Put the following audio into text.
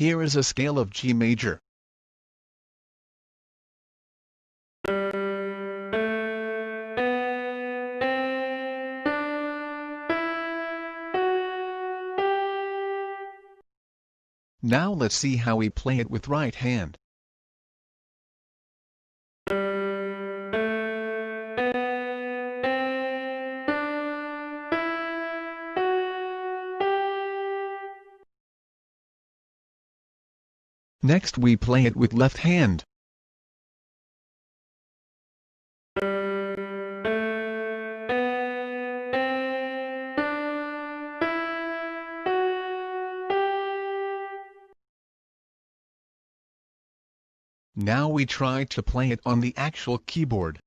Here is a scale of G major. Now let's see how we play it with right hand. Next we play it with left hand. Now we try to play it on the actual keyboard.